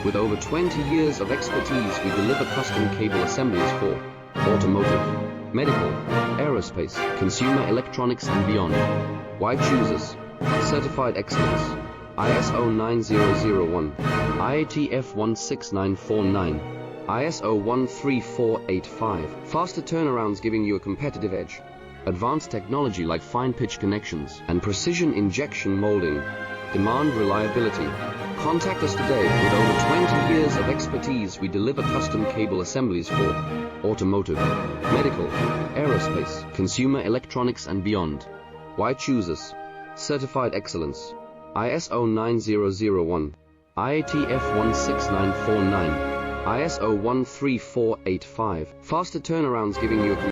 With over 20 years of expertise, we deliver custom cable assemblies for automotive, medical, aerospace, consumer electronics and beyond. Why choose us? Certified excellence. ISO 9001, IATF 16949, ISO 13485. Faster turnarounds giving you a competitive edge. Advanced technology like fine pitch connections and precision injection molding. Demand reliability. Contact us today. With over 20 years of expertise, we deliver custom cable assemblies for automotive, medical, aerospace, consumer electronics and beyond. Why choose us? Certified excellence. ISO 9001, IATF 16949, ISO 13485. Faster turnarounds giving you a